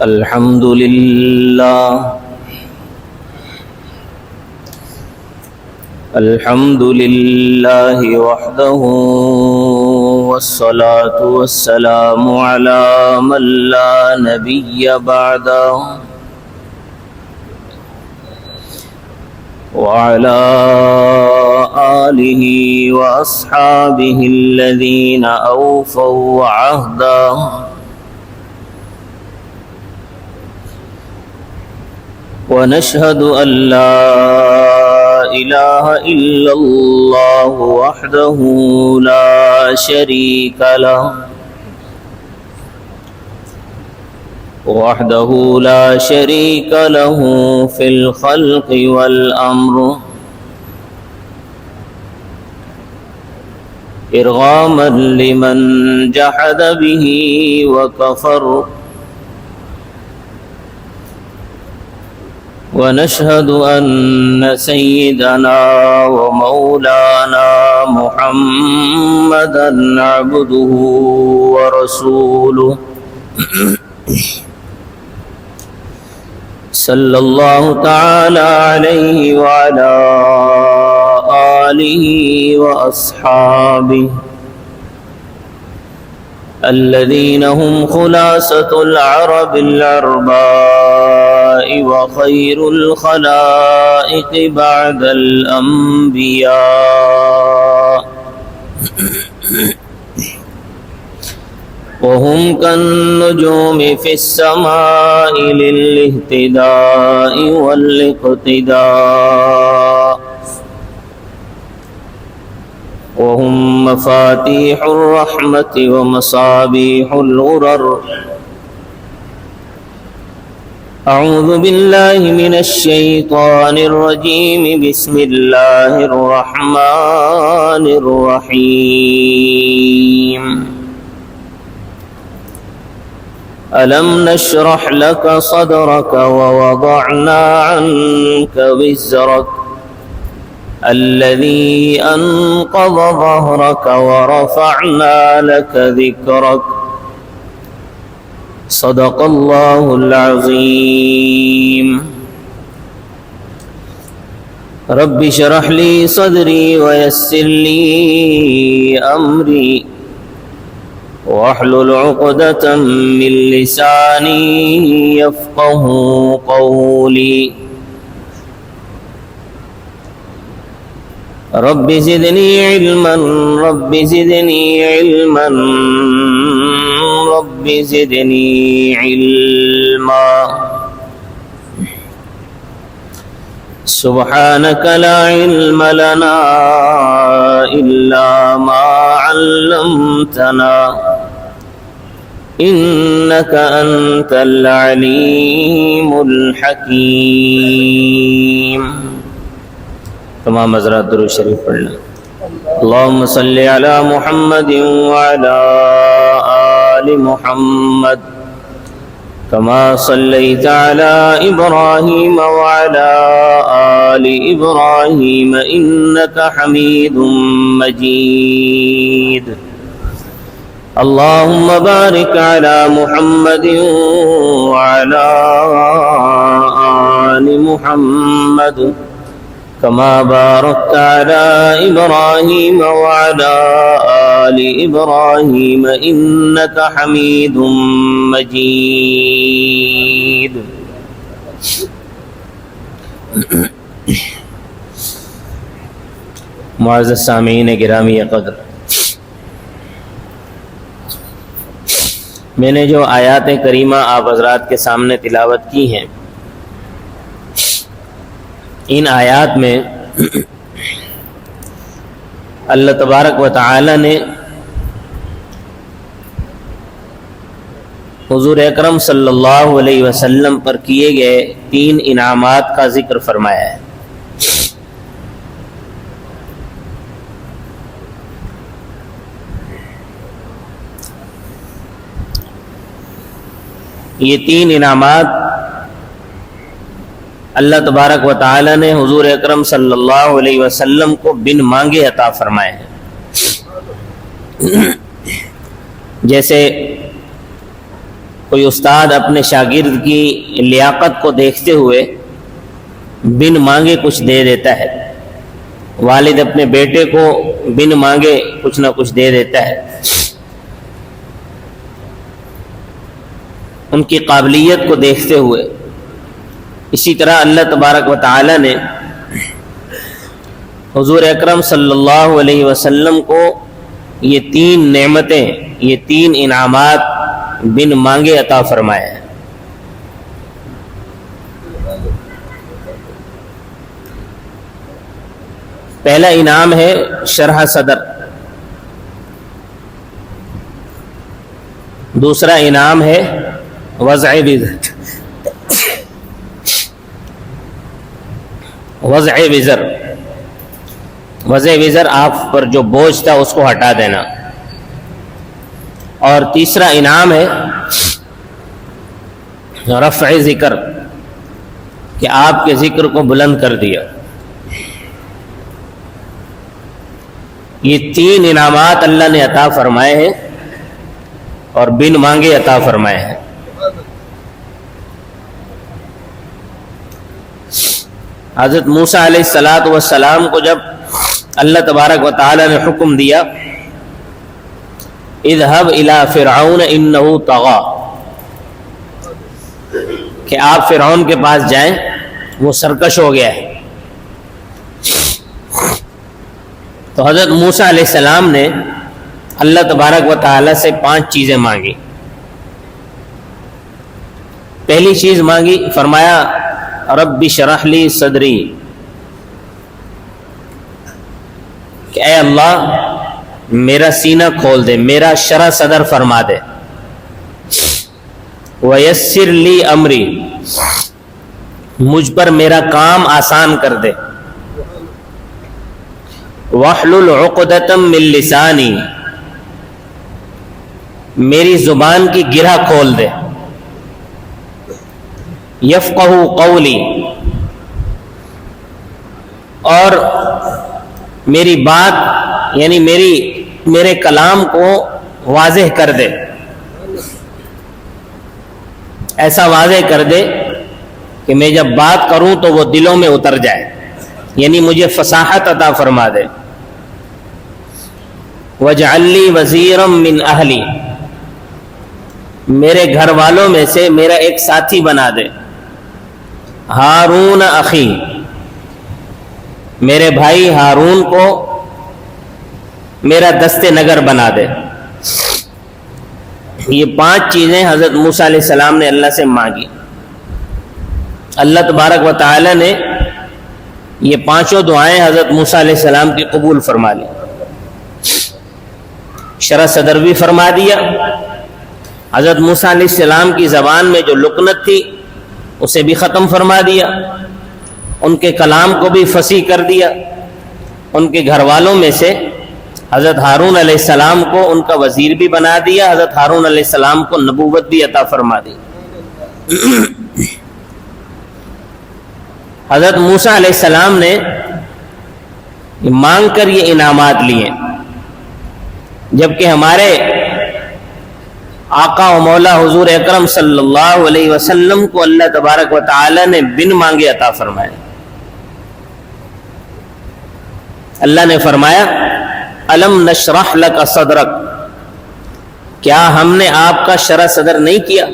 الحمد لله وحده والصلاة والسلام على من لا نبي بعده وعلى آله وأصحابه الذين أوفوا عهده ونشهد أن لا إله إلا الله وحده لا شريك له في الخلق والأمر إرغاما لمن جحد به وكفر ونشهد أن سيدنا ومولانا محمدا عبده ورسوله صلى الله تعالى عليه وعلى آله وأصحابه الذين هم خلاصة العرب العرباء وخير الخلائق بعد الأنبياء وهم كالنجوم في السماء للاهتداء والاقتداء وهم مفاتيح الرحمة ومصابيح الغرر أعوذ بالله من الشيطان الرجيم بسم الله الرحمن الرحيم ألم نشرح لك صدرك ووضعنا عنك وزرك الذي أنقض ظهرك ورفعنا لك ذكرك صدق الله العظيم رب اشرح لي صدري ويسر لي أمري واحلل عقدة من لساني يفقه قولي رب زدني علما رب زدني علما رب زدني علما سبحانك لا علم لنا إلا ما علمتنا إنك أنت العليم الحكيم تمام حضرات درود شریف پڑھنا اللهم صل على محمد وعلى آل محمد كما صليت على إبراهيم وعلى آل إبراهيم إنك حميد مجيد اللهم بارك على محمد وعلى آل محمد كما باركت على إبراهيم وعلى آل إبراهيم إنك حميد مجيد معزز سامعین گرامی قدر، میں نے جو آیات کریمہ آپ حضرات کے سامنے تلاوت کی ہیں، ان آیات میں اللہ تبارک و تعالی نے حضور اکرم صلی اللہ علیہ وسلم پر کیے گئے 3 انعامات کا ذکر فرمایا ہے۔ یہ 3 انعامات اللہ تبارک و تعالی نے حضور اکرم صلی اللہ علیہ وسلم کو بن مانگے عطا فرمائے ہیں۔ جیسے کوئی استاد اپنے شاگرد کی لیاقت کو دیکھتے ہوئے بن مانگے کچھ دے دیتا ہے، والد اپنے بیٹے کو بن مانگے کچھ نہ کچھ دے دیتا ہے، ان کی قابلیت کو دیکھتے ہوئے۔ اسی طرح اللہ تبارک و تعالی نے حضور اکرم صلی اللہ علیہ وسلم کو یہ 3 نعمتیں، یہ 3 انعامات بن مانگے عطا فرمائے ہیں۔ پہلا انعام ہے شرح صدر، دوسرا انعام ہے وضع وزر، وضع وزر آپ پر جو بوجھ تھا اس کو ہٹا دینا، اور تیسرا انعام ہے رفع ذکر، کہ آپ کے ذکر کو بلند کر دیا۔ یہ 3 انعامات اللہ نے عطا فرمائے ہیں اور بن مانگے عطا فرمائے ہیں۔ حضرت موسیٰ علیہ السلام کو جب اللہ تبارک و تعالی نے حکم دیا اذهب الى فرعون انه طغى، کہ آپ فرعون کے پاس جائیں، وہ سرکش ہو گیا ہے، تو حضرت موسیٰ علیہ السلام نے اللہ تبارک و تعالی سے 5 چیزیں مانگی۔ پہلی چیز مانگی، فرمایا رب اشرح لی صدری، کہ اے اللہ میرا سینہ کھول دے، میرا شرح صدر فرما دے، ویسر لی امری، مجھ پر میرا کام آسان کر دے، واحلل عقدۃ من لسانی، میری زبان کی گرہ کھول دے، یفقہوا قولی، اور میری بات یعنی میرے کلام کو واضح کر دے، ایسا واضح کر دے کہ میں جب بات کروں تو وہ دلوں میں اتر جائے، یعنی مجھے فصاحت عطا فرما دے۔ وَاجْعَلْ لِي وَزِيرًا مِّنْ أَهْلِي، میرے گھر والوں میں سے میرا ایک ساتھی بنا دے، ہارون اخی، میرے بھائی ہارون کو میرا دست نگر بنا دے۔ یہ 5 چیزیں حضرت موسیٰ علیہ السلام نے اللہ سے مانگی۔ اللہ تبارک و تعالی نے یہ 5 دعائیں حضرت موسیٰ علیہ السلام کی قبول فرما لی، شرح صدر بھی فرما دیا، حضرت موسیٰ علیہ السلام کی زبان میں جو لکنت تھی اسے بھی ختم فرما دیا، ان کے کلام کو بھی فصیح کر دیا، ان کے گھر والوں میں سے حضرت ہارون علیہ السلام کو ان کا وزیر بھی بنا دیا، حضرت ہارون علیہ السلام کو نبوت بھی عطا فرما دی۔ حضرت موسیٰ علیہ السلام نے مانگ کر یہ انعامات لیے، جبکہ ہمارے آقا و مولا حضور اکرم صلی اللہ علیہ وسلم کو اللہ تبارک و تعالی نے بن مانگے عطا فرمائے۔ اللہ نے فرمایا الم نشرح لک صدرک، کیا ہم نے آپ کا شرح صدر نہیں کیا؟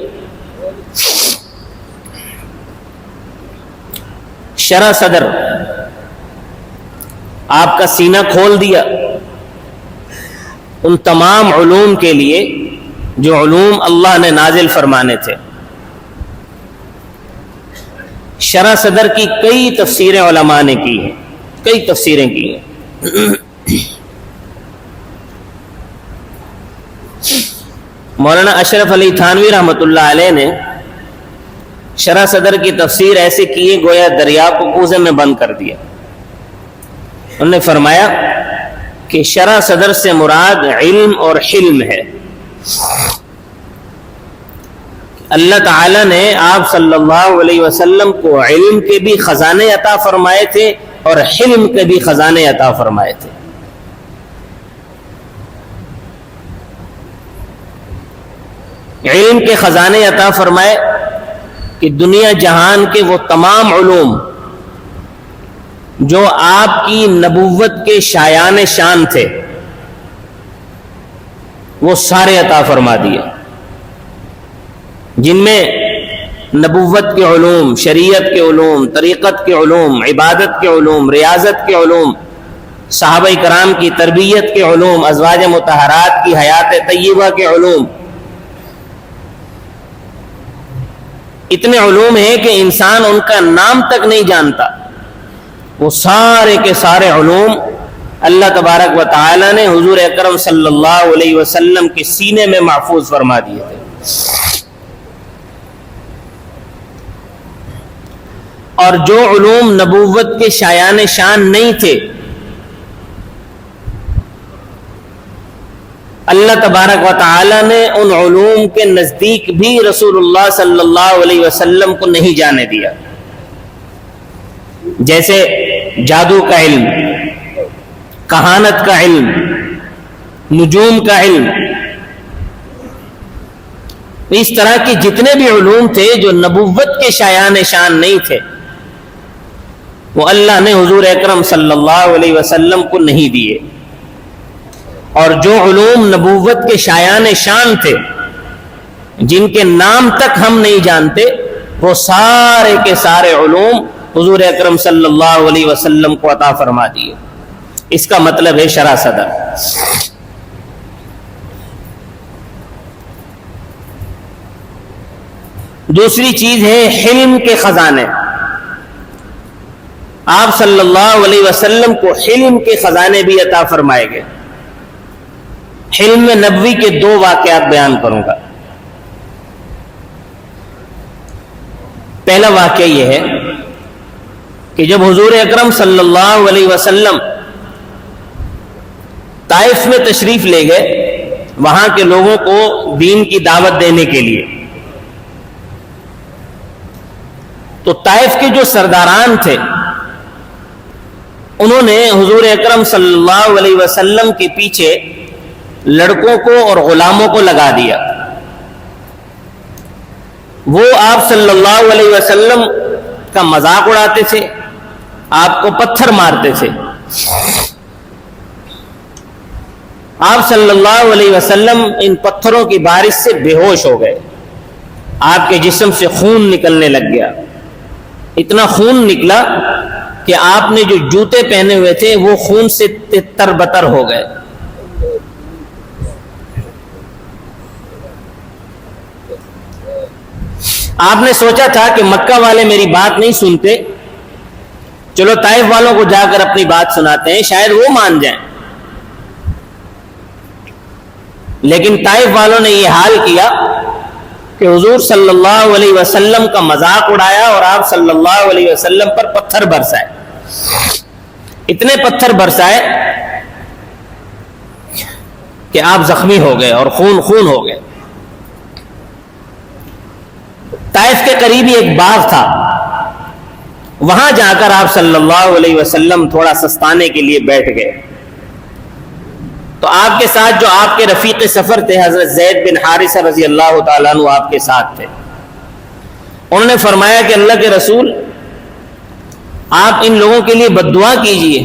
شرح صدر، آپ کا سینہ کھول دیا ان تمام علوم کے لیے جو علوم اللہ نے نازل فرمانے تھے۔ شرح صدر کی کئی تفسیریں علماء نے کی ہیں، کئی تفسیریں کی ہیں۔ مولانا اشرف علی تھانوی رحمۃ اللہ علیہ نے شرح صدر کی تفسیر ایسے کی ہے گویا دریا کو کوزے میں بند کر دیا۔ انہوں نے فرمایا کہ شرح صدر سے مراد علم اور حلم ہے۔ اللہ تعالی نے آپ صلی اللہ علیہ وسلم کو علم کے بھی خزانے عطا فرمائے تھے اور حلم کے بھی خزانے عطا فرمائے تھے۔ علم کے خزانے عطا فرمائے کہ دنیا جہان کے وہ تمام علوم جو آپ کی نبوت کے شایان شان تھے وہ سارے عطا فرما دیے، جن میں نبوت کے علوم، شریعت کے علوم، طریقت کے علوم، عبادت کے علوم، ریاضت کے علوم، صحابہ کرام کی تربیت کے علوم، ازواج مطہرات کی حیات طیبہ کے علوم، اتنے علوم ہیں کہ انسان ان کا نام تک نہیں جانتا۔ وہ سارے کے سارے علوم اللہ تبارک و تعالی نے حضور اکرم صلی اللہ علیہ وسلم کے سینے میں محفوظ فرما دیے تھے۔ اور جو علوم نبوت کے شایان شان نہیں تھے، اللہ تبارک و تعالی نے ان علوم کے نزدیک بھی رسول اللہ صلی اللہ علیہ وسلم کو نہیں جانے دیا، جیسے جادو کا علم، کہانت کا علم، نجوم کا علم، اس طرح کے جتنے بھی علوم تھے جو نبوت کے شایان شان نہیں تھے، وہ اللہ نے حضور اکرم صلی اللہ علیہ وسلم کو نہیں دیے۔ اور جو علوم نبوت کے شایان شان تھے، جن کے نام تک ہم نہیں جانتے، وہ سارے کے سارے علوم حضور اکرم صلی اللہ علیہ وسلم کو عطا فرما دیے۔ اس کا مطلب ہے شرح صدر۔ دوسری چیز ہے حلم کے خزانے۔ آپ صلی اللہ علیہ وسلم کو حلم کے خزانے بھی عطا فرمائے گئے۔ حلم نبوی کے دو واقعات بیان کروں گا۔ پہلا واقعہ یہ ہے کہ جب حضور اکرم صلی اللہ علیہ وسلم طائف میں تشریف لے گئے وہاں کے لوگوں کو دین کی دعوت دینے کے لیے، تو طائف کے جو سرداران تھے انہوں نے حضور اکرم صلی اللہ علیہ وسلم کے پیچھے لڑکوں کو اور غلاموں کو لگا دیا۔ وہ آپ صلی اللہ علیہ وسلم کا مذاق اڑاتے تھے، آپ کو پتھر مارتے تھے۔ آپ صلی اللہ علیہ وسلم ان پتھروں کی بارش سے بے ہوش ہو گئے، آپ کے جسم سے خون نکلنے لگ گیا، اتنا خون نکلا کہ آپ نے جو جوتے پہنے ہوئے تھے وہ خون سے تر بتر ہو گئے۔ آپ نے سوچا تھا کہ مکہ والے میری بات نہیں سنتے، چلو طائف والوں کو جا کر اپنی بات سناتے ہیں، شاید وہ مان جائیں۔ لیکن طائف والوں نے یہ حال کیا کہ حضور صلی اللہ علیہ وسلم کا مذاق اڑایا اور آپ صلی اللہ علیہ وسلم پر پتھر برسائے، اتنے پتھر برسائے کہ آپ زخمی ہو گئے اور خون خون ہو گئے۔ طائف کے قریب ایک باغ تھا، وہاں جا کر آپ صلی اللہ علیہ وسلم تھوڑا سستانے کے لیے بیٹھ گئے۔ تو آپ کے ساتھ جو آپ کے رفیق سفر تھے حضرت زید بن حارثہ رضی اللہ تعالیٰ عنہ آپ کے ساتھ تھے۔ انہوں نے فرمایا کہ اللہ کے رسول، آپ ان لوگوں کے لیے بد دعا کیجئے،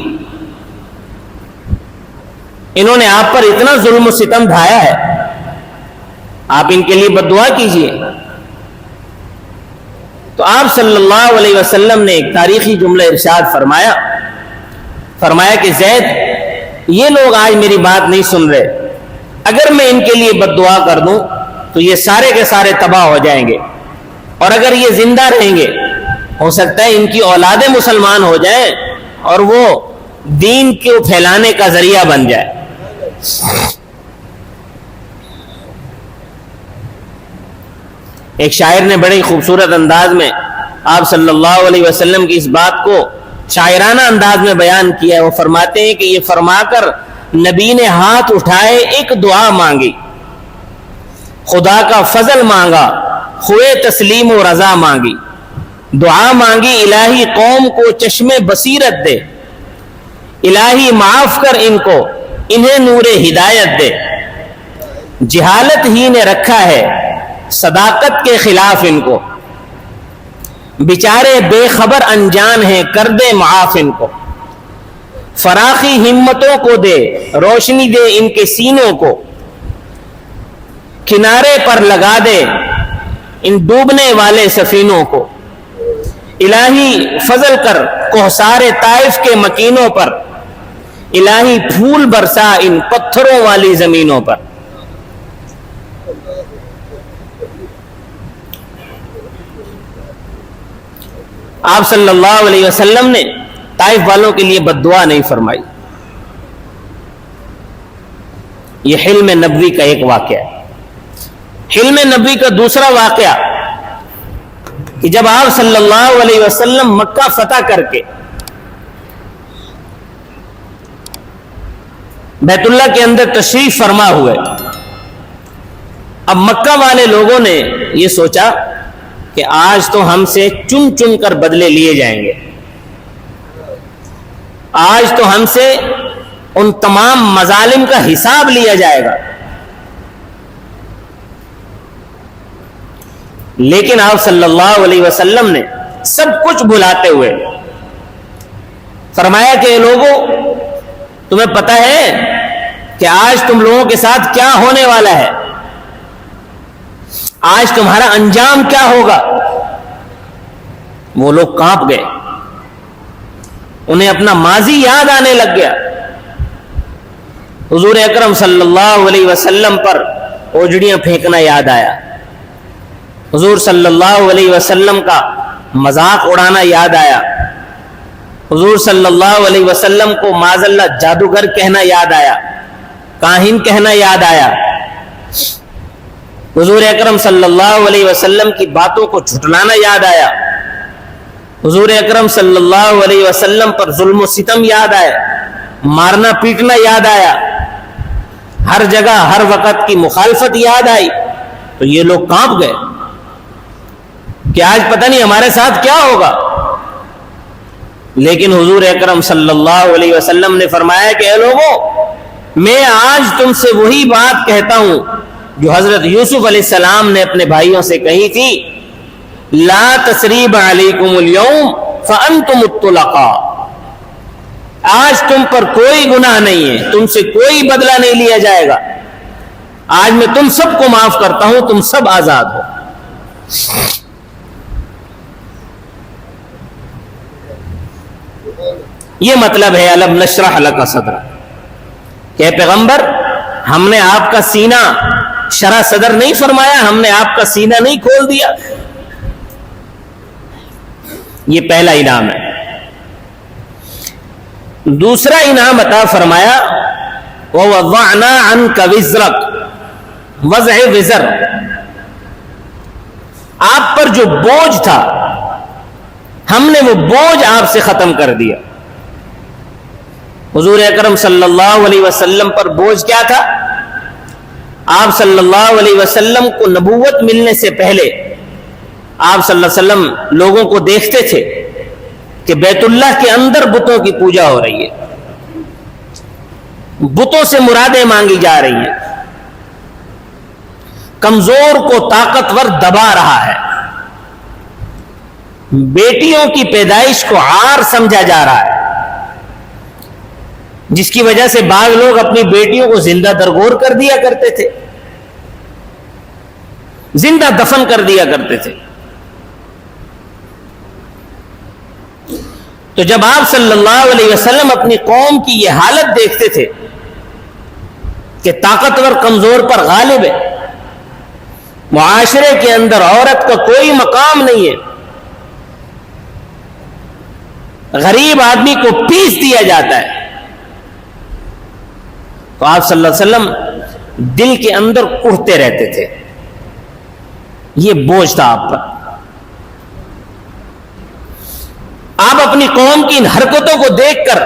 انہوں نے آپ پر اتنا ظلم و ستم ڈھایا ہے، آپ ان کے لیے بد دعا کیجئے۔ تو آپ صلی اللہ علیہ وسلم نے ایک تاریخی جملہ ارشاد فرمایا کہ زید، یہ لوگ آج میری بات نہیں سن رہے، اگر میں ان کے لیے بد دعا کر دوں تو یہ سارے کے سارے تباہ ہو جائیں گے، اور اگر یہ زندہ رہیں گے ہو سکتا ہے ان کی اولادیں مسلمان ہو جائیں اور وہ دین کو پھیلانے کا ذریعہ بن جائے۔ ایک شاعر نے بڑے خوبصورت انداز میں آپ صلی اللہ علیہ وسلم کی اس بات کو شاعرانہ انداز میں بیان کیا ہے۔ وہ فرماتے ہیں کہ یہ فرما کر نبی نے ہاتھ اٹھائے ایک دعا مانگی، خدا کا فضل مانگا، خوئے تسلیم و رضا مانگی، دعا مانگی الہی قوم کو چشم بصیرت دے، الہی معاف کر ان کو انہیں نور ہدایت دے، جہالت ہی نے رکھا ہے صداقت کے خلاف ان کو، بیچارے بے خبر انجان ہیں، کر دے معاف ان کو، فراخی ہمتوں کو دے، روشنی دے ان کے سینوں کو، کنارے پر لگا دے ان ڈوبنے والے سفینوں کو، الہی فضل کر کوہسار طائف کے مکینوں پر، الہی پھول برسا ان پتھروں والی زمینوں پر۔ آپ صلی اللہ علیہ وسلم نے طائف والوں کے لیے بد دعا نہیں فرمائی۔ یہ حلم نبوی کا ایک واقعہ ہے۔ حلم نبوی کا دوسرا واقعہ کہ جب آپ صلی اللہ علیہ وسلم مکہ فتح کر کے بیت اللہ کے اندر تشریف فرما ہوئے، اب مکہ والے لوگوں نے یہ سوچا کہ آج تو ہم سے چن چن کر بدلے لیے جائیں گے، آج تو ہم سے ان تمام مظالم کا حساب لیا جائے گا۔ لیکن آپ صلی اللہ علیہ وسلم نے سب کچھ بھلاتے ہوئے فرمایا کہ لوگوں، تمہیں پتہ ہے کہ آج تم لوگوں کے ساتھ کیا ہونے والا ہے، آج تمہارا انجام کیا ہوگا؟ وہ لوگ کانپ گئے، انہیں اپنا ماضی یاد آنے لگ گیا۔ حضور اکرم صلی اللہ علیہ وسلم پر اوجڑیاں پھینکنا یاد آیا، حضور صلی اللہ علیہ وسلم کا مذاق اڑانا یاد آیا، حضور صلی اللہ علیہ وسلم کو معاذ اللہ جادوگر کہنا یاد آیا، کاہن کہنا یاد آیا، حضور اکرم صلی اللہ علیہ وسلم کی باتوں کو جھٹلانا یاد آیا، حضور اکرم صلی اللہ علیہ وسلم پر ظلم و ستم یاد آیا، مارنا پیٹنا یاد آیا، ہر جگہ ہر وقت کی مخالفت یاد آئی۔ تو یہ لوگ کانپ گئے کہ آج پتہ نہیں ہمارے ساتھ کیا ہوگا۔ لیکن حضور اکرم صلی اللہ علیہ وسلم نے فرمایا کہ اے لوگوں، میں آج تم سے وہی بات کہتا ہوں جو حضرت یوسف علیہ السلام نے اپنے بھائیوں سے کہی تھی، لا تثریب علیکم اليوم فانتم الطلقاء، آج تم پر کوئی گناہ نہیں ہے، تم سے کوئی بدلہ نہیں لیا جائے گا، آج میں تم سب کو معاف کرتا ہوں، تم سب آزاد ہو۔ یہ مطلب ہے الم نشرح لک صدرک کہ پیغمبر، ہم نے آپ کا سینہ شرح صدر نہیں فرمایا، ہم نے آپ کا سینہ نہیں کھول دیا۔ یہ پہلا انعام ہے۔ دوسرا انعام عطا فرمایا وَوَضَعْنَا عَنْكَ وِزْرَكَ، وضع وزر، آپ پر جو بوجھ تھا ہم نے وہ بوجھ آپ سے ختم کر دیا۔ حضور اکرم صلی اللہ علیہ وسلم پر بوجھ کیا تھا؟ آپ صلی اللہ علیہ وسلم کو نبوت ملنے سے پہلے آپ صلی اللہ علیہ وسلم لوگوں کو دیکھتے تھے کہ بیت اللہ کے اندر بتوں کی پوجا ہو رہی ہے، بتوں سے مرادیں مانگی جا رہی ہیں، کمزور کو طاقتور دبا رہا ہے، بیٹیوں کی پیدائش کو عار سمجھا جا رہا ہے، جس کی وجہ سے بعض لوگ اپنی بیٹیوں کو زندہ درگور کر دیا کرتے تھے، زندہ دفن کر دیا کرتے تھے۔ تو جب آپ صلی اللہ علیہ وسلم اپنی قوم کی یہ حالت دیکھتے تھے کہ طاقتور کمزور پر غالب ہے، معاشرے کے اندر عورت کا کوئی مقام نہیں ہے، غریب آدمی کو پیس دیا جاتا ہے، تو آپ صلی اللہ علیہ وسلم دل کے اندر اڑتے رہتے تھے۔ یہ بوجھ تھا آپ پر۔ آپ اپنی قوم کی ان حرکتوں کو دیکھ کر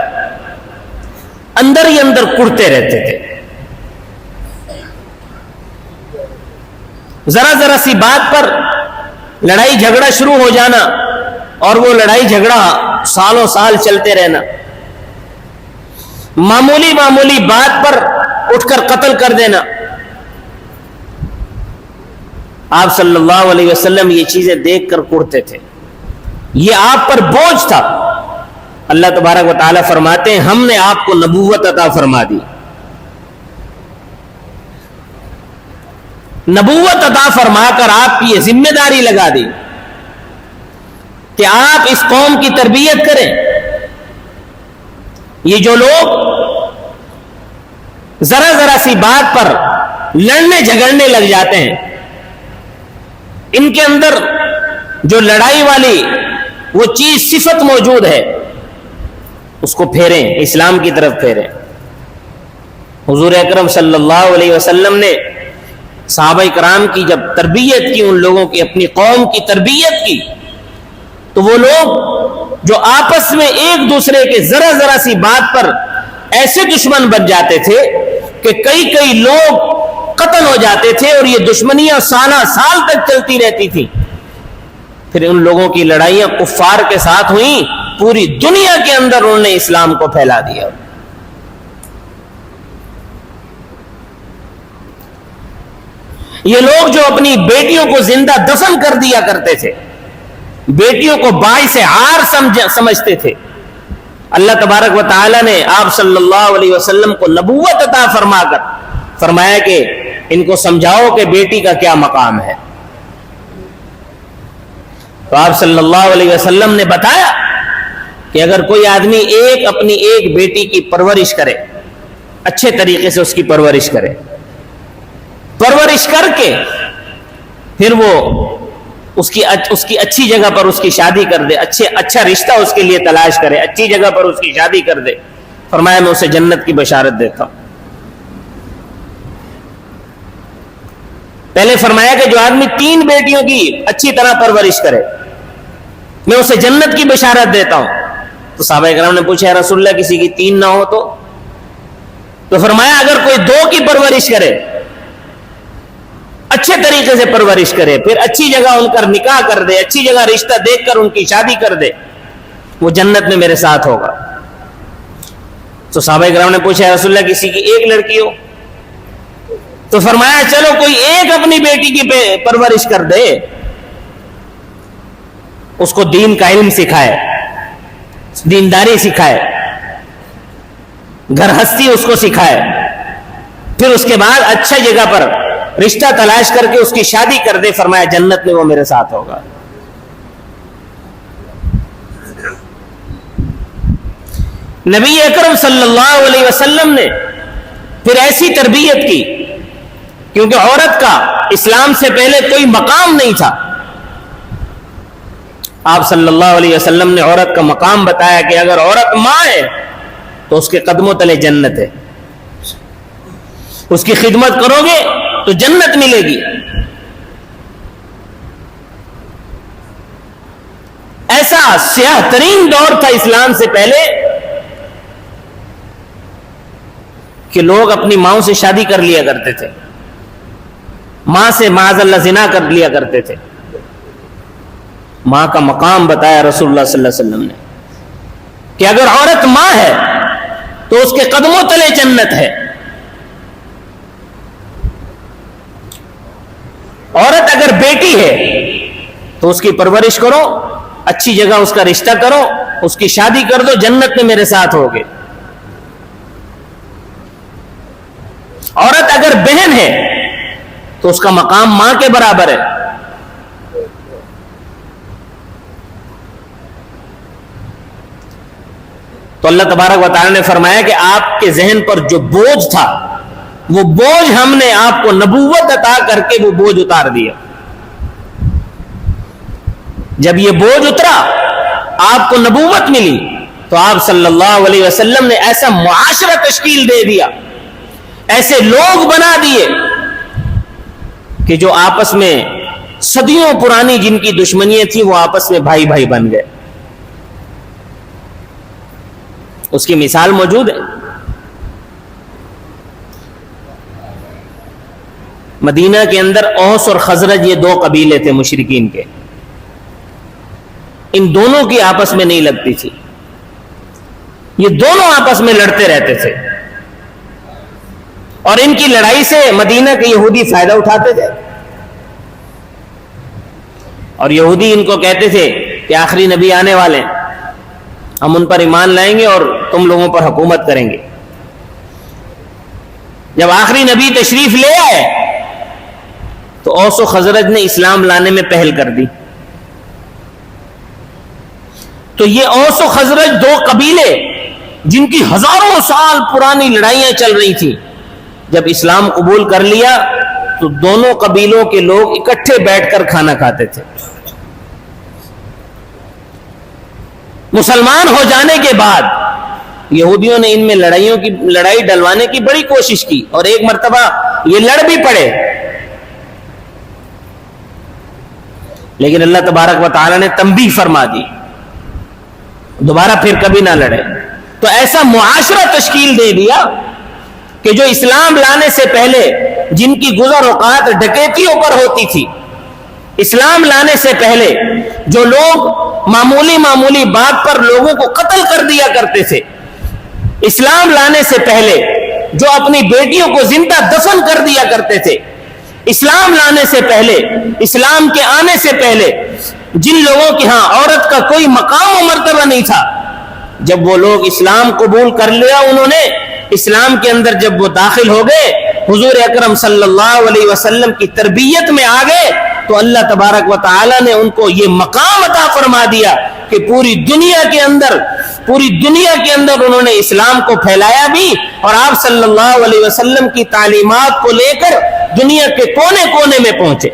اندر ہی اندر کڑتے رہتے تھے۔ ذرا ذرا سی بات پر لڑائی جھگڑا شروع ہو جانا اور وہ لڑائی جھگڑا سالوں سال چلتے رہنا، معمولی معمولی بات پر اٹھ کر قتل کر دینا۔ آپ صلی اللہ علیہ وسلم یہ چیزیں دیکھ کر کڑتے تھے، یہ آپ پر بوجھ تھا۔ اللہ تبارک و تعالیٰ فرماتے ہیں ہم نے آپ کو نبوت عطا فرما دی، نبوت عطا فرما کر آپ کی یہ ذمہ داری لگا دی کہ آپ اس قوم کی تربیت کریں۔ یہ جو لوگ ذرا ذرا سی بات پر لڑنے جھگڑنے لگ جاتے ہیں، ان کے اندر جو لڑائی والی وہ چیز صفت موجود ہے، اس کو پھیریں، اسلام کی طرف پھیریں۔ حضور اکرم صلی اللہ علیہ وسلم نے صحابہ کرام کی جب تربیت کی، ان لوگوں کی اپنی قوم کی تربیت کی، تو وہ لوگ جو آپس میں ایک دوسرے کے ذرا ذرا سی بات پر ایسے دشمن بن جاتے تھے کہ کئی لوگ قتل ہو جاتے تھے، اور یہ دشمنیاں سالہ سال تک چلتی رہتی تھی۔ پھر ان لوگوں کی لڑائیاں کفار کے ساتھ ہوئیں، پوری دنیا کے اندر انہوں نے اسلام کو پھیلا دیا۔ یہ لوگ جو اپنی بیٹیوں کو زندہ دفن کر دیا کرتے تھے، بیٹیوں کو باعث عار سمجھتے تھے، اللہ تبارک و تعالی نے آپ صلی اللہ علیہ وسلم کو نبوت عطا فرما کر فرمایا کہ ان کو سمجھاؤ کہ بیٹی کا کیا مقام ہے۔ تو آپ صلی اللہ علیہ وسلم نے بتایا کہ اگر کوئی آدمی اپنی ایک بیٹی کی پرورش کرے، اچھے طریقے سے اس کی پرورش کرے، پرورش کر کے پھر وہ اس کی اچھی جگہ پر اس کی شادی کر دے، اچھا رشتہ اس کے لیے تلاش کرے، اچھی جگہ پر اس کی شادی کر دے، فرمایا میں اسے جنت کی بشارت دیتا ہوں۔ پہلے فرمایا کہ جو آدمی 3 بیٹیوں کی اچھی طرح پرورش کرے، میں اسے جنت کی بشارت دیتا ہوں۔ تو صحابہ کرام نے پوچھا یا رسول اللہ کسی کی 3 نہ ہو تو فرمایا اگر کوئی 2 کی پرورش کرے، اچھے طریقے سے پرورش کرے، پھر اچھی جگہ ان کا نکاح کر دے، اچھی جگہ رشتہ دیکھ کر ان کی شادی کر دے، وہ جنت میں میرے ساتھ ہوگا۔ تو صحابہ کرام نے پوچھا یا رسول اللہ کسی کی 1 لڑکی ہو تو فرمایا چلو کوئی 1 اپنی بیٹی کی پرورش کر دے، اس کو دین کا علم سکھائے، دینداری سکھائے، گھر ہستی اس کو سکھائے، پھر اس کے بعد اچھا جگہ پر رشتہ تلاش کر کے اس کی شادی کر دے، فرمایا جنت میں وہ میرے ساتھ ہوگا۔ نبی اکرم صلی اللہ علیہ وسلم نے پھر ایسی تربیت کی، کیونکہ عورت کا اسلام سے پہلے کوئی مقام نہیں تھا۔ آپ صلی اللہ علیہ وسلم نے عورت کا مقام بتایا کہ اگر عورت ماں ہے تو اس کے قدموں تلے جنت ہے، اس کی خدمت کرو گے تو جنت ملے گی۔ ایسا سیاہ ترین دور تھا اسلام سے پہلے کہ لوگ اپنی ماؤں سے شادی کر لیا کرتے تھے، ماں سے معاذ اللہ زنا کر لیا کرتے تھے۔ ماں کا مقام بتایا رسول اللہ صلی اللہ علیہ وسلم نے کہ اگر عورت ماں ہے تو اس کے قدموں تلے جنت ہے۔ عورت اگر بیٹی ہے تو اس کی پرورش کرو، اچھی جگہ اس کا رشتہ کرو، اس کی شادی کر دو، جنت میں میرے ساتھ ہوگے۔ عورت اگر بہن ہے تو اس کا مقام ماں کے برابر ہے۔ تو اللہ تبارک و تعالی نے فرمایا کہ آپ کے ذہن پر جو بوجھ تھا، وہ بوجھ ہم نے آپ کو نبوت عطا کر کے وہ بوجھ اتار دیا۔ جب یہ بوجھ اترا، آپ کو نبوت ملی، تو آپ صلی اللہ علیہ وسلم نے ایسا معاشرہ تشکیل دے دیا، ایسے لوگ بنا دیے کہ جو آپس میں صدیوں پرانی جن کی دشمنیاں تھیں وہ آپس میں بھائی بھائی بن گئے۔ اس کی مثال موجود ہے۔ مدینہ کے اندر اوس اور خزرج یہ 2 قبیلے تھے مشرکین کے، ان دونوں کی آپس میں نہیں لگتی تھی، یہ دونوں آپس میں لڑتے رہتے تھے، اور ان کی لڑائی سے مدینہ کے یہودی فائدہ اٹھاتے تھے۔ اور یہودی ان کو کہتے تھے کہ آخری نبی آنے والے ہیں، ہم ان پر ایمان لائیں گے اور تم لوگوں پر حکومت کریں گے۔ جب آخری نبی تشریف لے آئے تو اوس و خزرج نے اسلام لانے میں پہل کر دی۔ تو یہ اوس و خزرج دو قبیلے جن کی ہزاروں سال پرانی لڑائیاں چل رہی تھی، جب اسلام قبول کر لیا تو دونوں قبیلوں کے لوگ اکٹھے بیٹھ کر کھانا کھاتے تھے۔ مسلمان ہو جانے کے بعد یہودیوں نے ان میں لڑائی ڈلوانے کی بڑی کوشش کی، اور ایک مرتبہ یہ لڑ بھی پڑے، لیکن اللہ تبارک و تعالی نے تنبیہ فرما دی دوبارہ پھر کبھی نہ لڑے۔ تو ایسا معاشرہ تشکیل دے دیا کہ جو اسلام لانے سے پہلے جن کی گزر اوقات ڈکیتیوں پر ہوتی تھی، اسلام لانے سے پہلے جو لوگ معمولی بات پر لوگوں کو قتل کر دیا کرتے تھے، اسلام لانے سے پہلے جو اپنی بیٹیوں کو زندہ دفن کر دیا کرتے تھے، اسلام لانے سے پہلے، اسلام کے آنے سے پہلے جن لوگوں کے ہاں عورت کا کوئی مقام و مرتبہ نہیں تھا، جب وہ لوگ اسلام قبول کر لیا، انہوں نے اسلام کے اندر جب وہ داخل ہو گئے، حضور اکرم صلی اللہ علیہ وسلم کی تربیت میں آ گئے، تو اللہ تبارک و تعالی نے ان کو یہ مقام عطا فرما دیا کہ پوری دنیا کے اندر انہوں نے اسلام کو پھیلایا بھی، اور آپ صلی اللہ علیہ وسلم کی تعلیمات کو لے کر دنیا کے کونے کونے میں پہنچے۔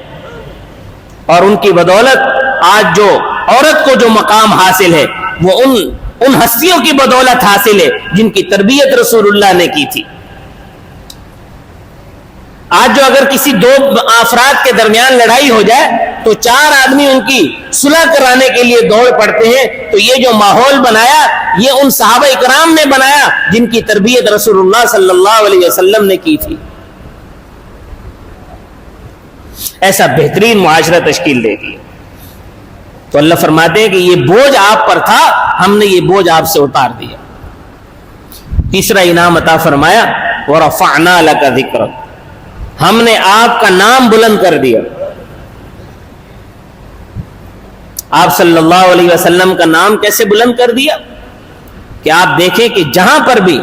اور ان کی بدولت آج جو عورت کو جو مقام حاصل ہے وہ ان ہستیوں کی بدولت حاصل ہے جن کی تربیت رسول اللہ نے کی تھی۔ آج جو اگر کسی دو افراد کے درمیان لڑائی ہو جائے تو چار آدمی ان کی صلح کرانے کے لیے دوڑ پڑتے ہیں، تو یہ جو ماحول بنایا یہ ان صحابہ اکرام نے بنایا جن کی تربیت رسول اللہ صلی اللہ علیہ وسلم نے کی تھی۔ ایسا بہترین معاشرہ تشکیل دے دیا۔ تو اللہ فرماتے ہیں کہ یہ بوجھ آپ پر تھا، ہم نے یہ بوجھ آپ سے اتار دیا۔ تیسرا انعام عطا فرمایا وَرَفَعْنَا لَكَ ذِكْرَكَ، ہم نے آپ کا نام بلند کر دیا۔ آپ صلی اللہ علیہ وسلم کا نام کیسے بلند کر دیا کہ آپ دیکھیں کہ جہاں پر بھی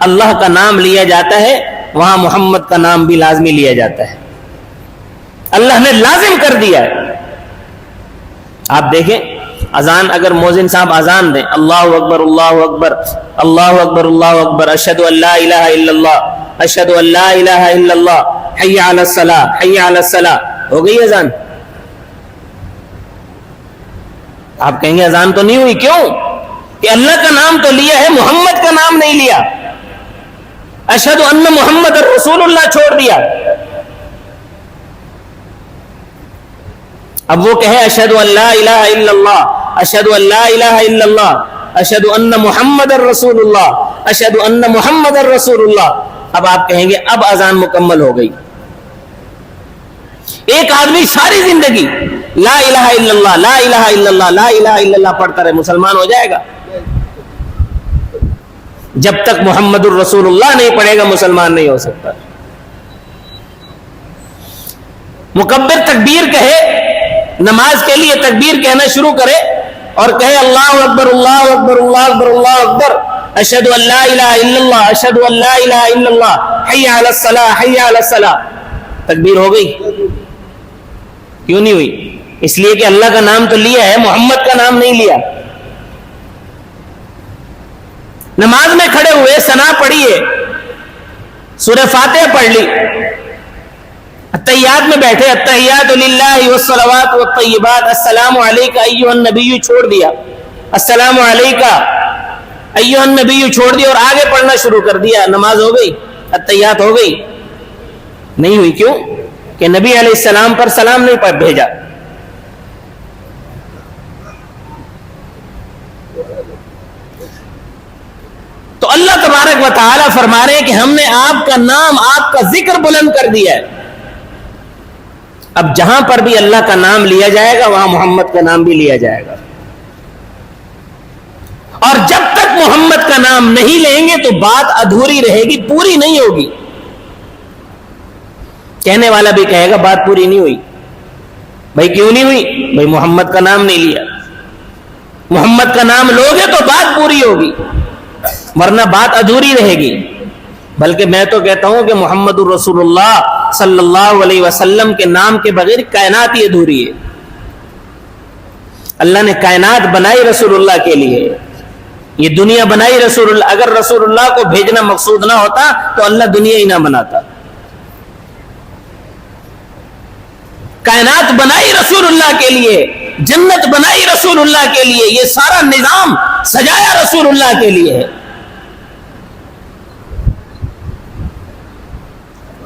اللہ کا نام لیا جاتا ہے وہاں محمد کا نام بھی لازمی لیا جاتا ہے، اللہ نے لازم کر دیا ہے۔ آپ دیکھیں اذان، اگر مؤذن صاحب اذان دیں، اللہ اکبر اللہ اکبر اللہ اکبر اللہ اکبر، اشہد ان لا الہ الا اللہ اشہد ان لا الہ الا اللہ، حی علی الصلاۃ حی علی الصلاۃ، ہو گئی اذان؟ آپ کہیں گے اذان تو نہیں ہوئی، کیوں؟ کہ اللہ کا نام تو لیا ہے، محمد کا نام نہیں لیا، اشہد ان محمد رسول اللہ چھوڑ دیا۔ اب وہ کہے اشہد ان لا الہ الا اللہ اشہد ان لا الہ الا اللہ اشہد ان محمد رسول اللہ اشہد ان محمد رسول اللہ، اب آپ کہیں گے اب اذان مکمل ہو گئی۔ ایک آدمی ساری زندگی لا الہ الا اللہ لا الہ الا اللہ لا الہ الا اللہ پڑھتا رہے، مسلمان ہو جائے گا؟ جب تک محمد الرسول اللہ نہیں پڑھے گا مسلمان نہیں ہو سکتا۔ مکبر تکبیر کہے، نماز کے لیے تکبیر کہنا شروع کرے اور کہے اللہ اکبر اللہ اکبر اللہ اکبر اللہ اکبر، اشہد ان لا الہ الا اللہ اشہد ان لا الہ الا اللہ، حی علی الصلاۃ حی علی الصلاۃ، تکبیر ہو گئی؟ کیوں نہیں ہوئی؟ اس لیے کہ اللہ کا نام تو لیا ہے، محمد کا نام نہیں لیا۔ نماز میں کھڑے ہوئے ثنا پڑھیے، سورہ فاتحہ پڑھ لی، التحیات میں بیٹھے التحیات للہ والصلوات والطیبات، السلام علیکہ ایھا النبی چھوڑ دیا، السلام علیکہ ایھا النبی چھوڑ دیا اور آگے پڑھنا شروع کر دیا، نماز ہو گئی؟ التحیات ہو گئی؟ نہیں ہوئی۔ کیوں؟ کہ نبی علیہ السلام پر سلام نہیں بھیجا۔ تو اللہ تبارک و تعالی فرما رہے ہیں کہ ہم نے آپ کا نام، آپ کا ذکر بلند کر دیا ہے۔ اب جہاں پر بھی اللہ کا نام لیا جائے گا وہاں محمد کا نام بھی لیا جائے گا، اور جب تک محمد کا نام نہیں لیں گے تو بات ادھوری رہے گی، پوری نہیں ہوگی۔ کہنے والا بھی کہے گا بات پوری نہیں ہوئی۔ بھائی کیوں نہیں ہوئی؟ بھائی محمد کا نام نہیں لیا. محمد کا نام لوگے تو بات پوری ہوگی, ورنہ بات ادھوری رہے گی. بلکہ میں تو کہتا ہوں کہ محمد الرسول اللہ صلی اللہ علیہ وسلم کے نام کے بغیر کائنات ہی ادھوری ہے. اللہ نے کائنات بنائی رسول اللہ کے لیے, یہ دنیا بنائی رسول اللہ. اگر رسول اللہ کو بھیجنا مقصود نہ ہوتا تو اللہ دنیا ہی نہ بناتا. کائنات بنائی رسول اللہ کے لیے, جنت بنائی رسول اللہ کے لیے, یہ سارا نظام سجایا رسول اللہ کے لیے ہے.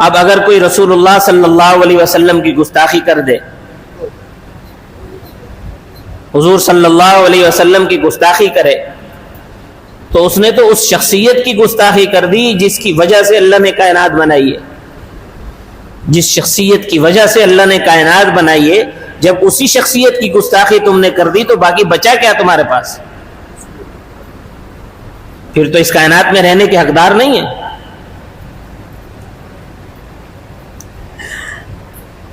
اب اگر کوئی رسول اللہ صلی اللہ علیہ وسلم کی گستاخی کر دے, حضور صلی اللہ علیہ وسلم کی گستاخی کرے, تو اس نے تو اس شخصیت کی گستاخی کر دی جس کی وجہ سے اللہ نے کائنات بنائی ہے. جس شخصیت کی وجہ سے اللہ نے کائنات بنائی ہے, جب اسی شخصیت کی گستاخی تم نے کر دی تو باقی بچا کیا تمہارے پاس؟ پھر تو اس کائنات میں رہنے کے حقدار نہیں ہے.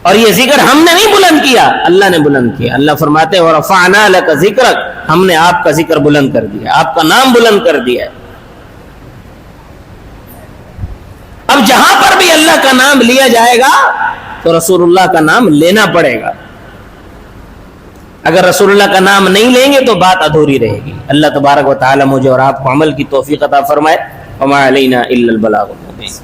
اور یہ ذکر ہم نے نہیں بلند کیا, اللہ نے بلند کیا. اللہ فرماتے ہیں وَرَفَعْنَا لَكَ ذِكْرَكَ, ہم نے آپ کا ذکر بلند کر دیا, آپ کا نام بلند کر دیا. اب جہاں پر بھی اللہ کا نام لیا جائے گا تو رسول اللہ کا نام لینا پڑے گا. اگر رسول اللہ کا نام نہیں لیں گے تو بات ادھوری رہے گی. اللہ تبارک و تعالی مجھے اور آپ کو عمل کی توفیق عطا فرمائے. وما علینا الا البلاغ المبین.